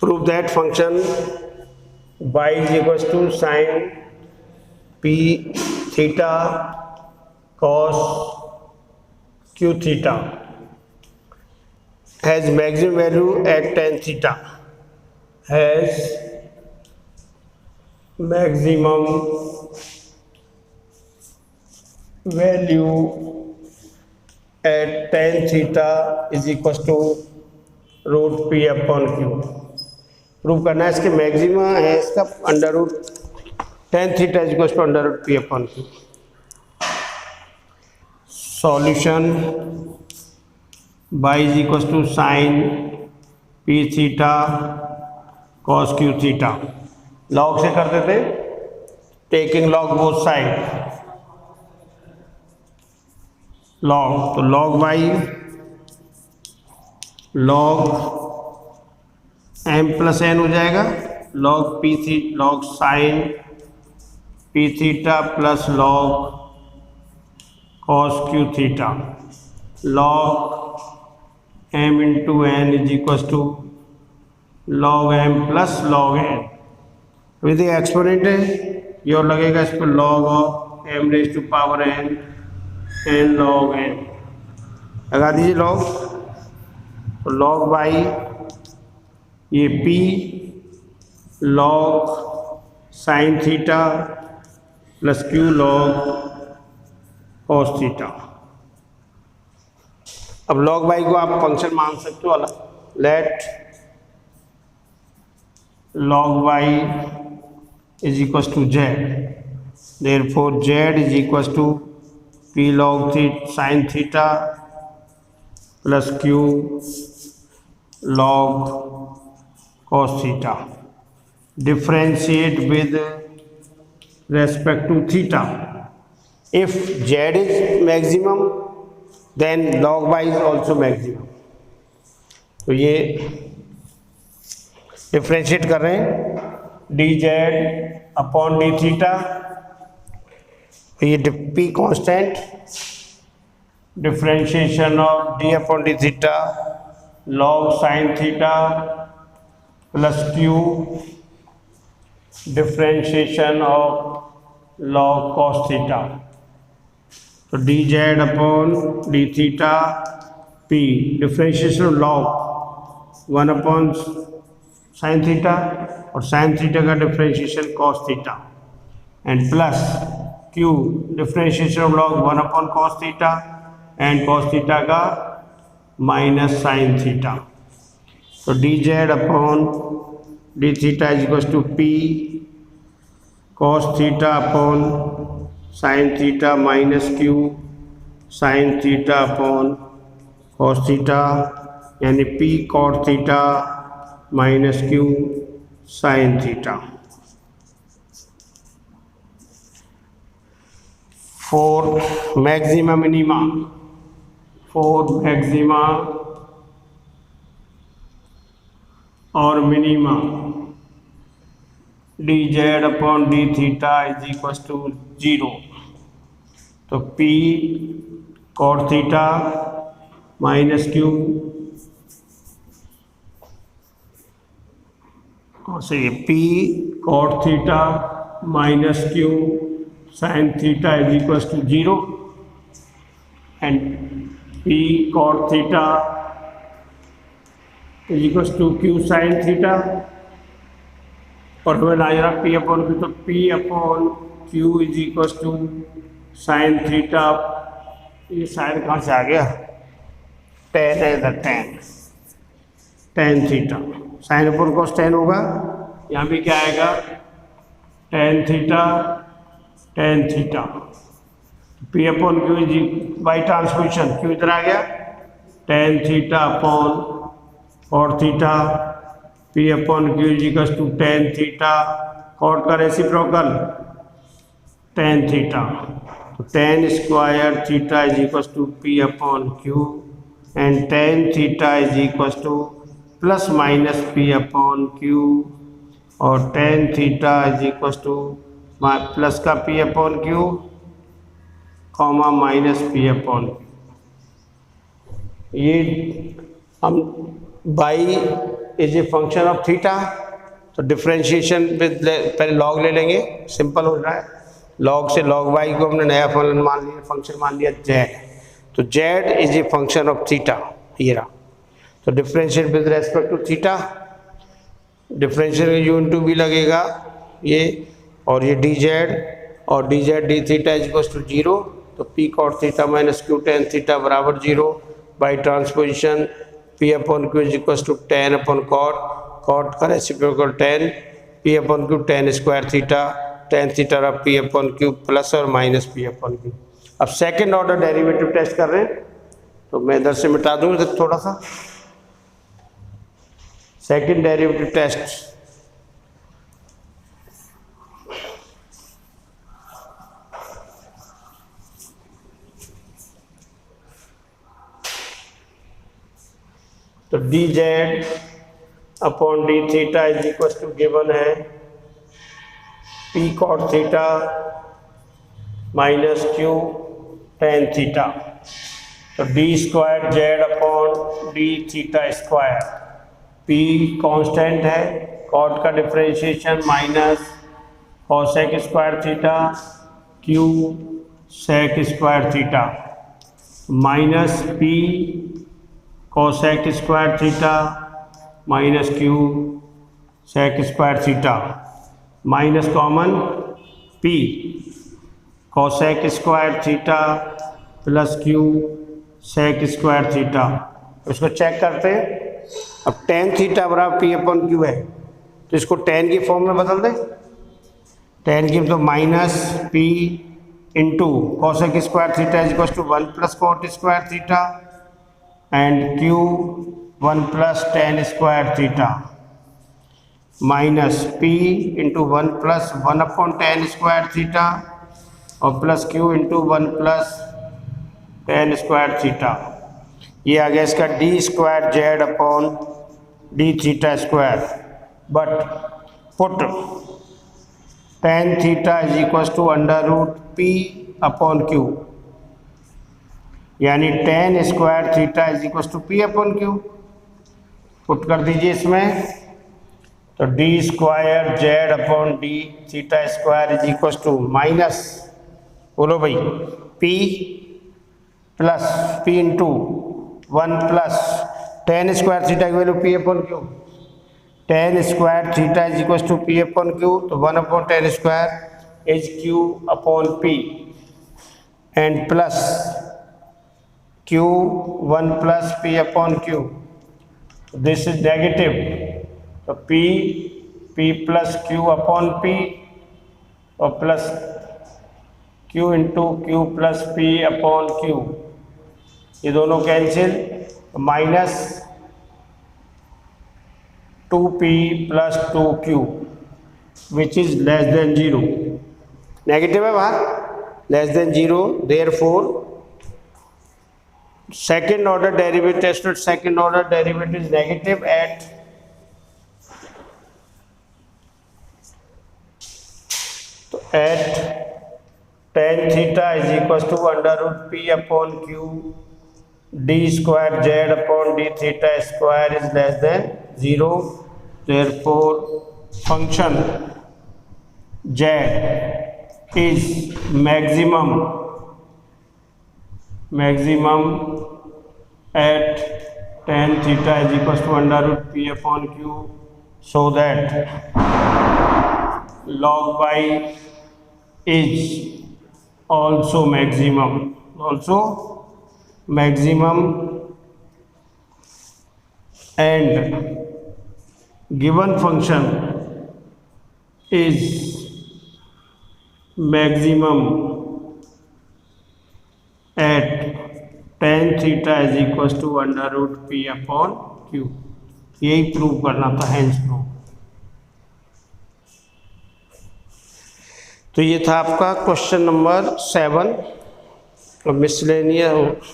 Prove that function y is equals to sin p theta cos q theta has maximum value at tan theta, has maximum value at tan theta is equals to root P upon Q. Prove करना है इसके maxima है इसका under root tan theta is equal to under root P upon Q. Solution y is equal to sine P theta cos Q theta. Log से करते थे, taking log both side, log तो log y log M plus N हो जाएगा, log P थी log sine P theta plus log cos Q theta, log M into n is equal to log M plus log n. With exponent है ये और लगेगा इस पर log of m raise to power n n log n. लगा दीजिए log, तो log by ये p log sine theta plus q log cos theta. अब लॉग बाई को आप फंक्शन मान सकते हो अलग। Let log by is equal to z, therefore z is equal to p log sine theta plus Q log cos theta। Differentiate with respect to theta. If z is maximum then log y is also maximum। तो ये differentiate कर रहे हैं D Z upon D theta, ये P constant, differentiation of D upon D theta log sine theta plus Q, differentiation of log cos theta. तो D Z upon D theta P, differentiation of log one upon sine theta और sine theta का differentiation cos theta, and plus Q differentiation of log one upon cos theta and cos theta का minus sine theta. तो D Z upon D theta is equal to P cos theta upon sine theta minus Q sine theta upon cos theta, यानी P cot theta minus Q sine theta. For maxima minima, for maxima और minima D Z upon D theta is equal to 0। तो P cot theta minus Q से P cot theta minus Q sine theta is equal to 0 and P cot theta is equals to Q sin theta। और हमें लाना P upon Q, तो P upon Q is equal to sine theta, ये sine कहाँ से आ गया, tan है इधर, tan theta, sine upon cos tan होगा, यहाँ भी क्या आएगा tan theta. P upon q is by transmission q इधर आ गया, tan theta upon cot theta, p upon q is equal to tan theta cot का रेसिप्रोकल टेन थीटा। तो tan square theta is equal to P upon Q and tan theta is equal to plus minus P upon Q और tan theta is equal to plus का P upon Q comma minus P upon Q. ये हम y is a function of theta, तो differentiation with पहले log ले लेंगे, simple हो रहा है। लॉग से log y को हमने नया फंक्शन मान लिया z, तो z is a function of theta, ये रहा। तो differentiate with respect to theta, differentiate u into भी लगेगा ये, और ये dz और dz d theta is equal to 0, तो p cot theta minus q tan theta बराबर 0 by transposition p upon q is equal to tan upon cot का reciprocal tan, p upon q tan square theta, tan theta रहा p upon q plus और minus p upon q। अब second order derivative test कर रहे हैं, तो मैं इधर से मिटा दूंगा थोड़ा सा। सेकेंड डेरिवेटिव टेस्ट, तो dz upon d theta is equal to given है p cot theta minus q tan theta, तो d square z upon d theta square, p constant है, cot का differentiation minus cosec square theta q sec square theta minus p cosec square theta minus q sec square theta, minus common p cosec square theta plus q sec square theta. इसको check करते हैं। अब tan theta बराबर p upon q है, तो इसको tan की form में बदल दें। tan की तो minus p into cosec square theta is equal to 1 plus cot square theta and q 1 plus tan square theta minus p into 1 plus 1 upon tan square theta और plus q into 1 plus tan square theta. ये आ गया इसका d square z upon d theta square, but put tan theta is equal to under root p upon q, यानी tan square theta is equal to p upon q। Put कर दीजिए इसमें, तो d square z upon d theta square is equal to minus, बोलो भाई, p plus p into 1 plus tan square theta की value p upon q, tan square theta is equal to p upon q, तो 1 upon tan square is q upon p and plus q 1 plus p upon q, this is negative, तो p plus q upon p और plus q into q plus p upon q, ये दोनों cancel, minus 2p plus 2q which is less than 0, negative है बाहर, less than 0, therefore second order derivative tested, second order derivative is negative at tan theta is equals to under root p upon q d square z upon d theta square is less than 0, therefore function z is maximum at tan theta is equals to under root p upon q, so that log y is also maximum, and given function is maximum at tan theta is equals to under root p upon q, यही prove करना था, hence prove. तो ये था आपका question number 7 miscellaneous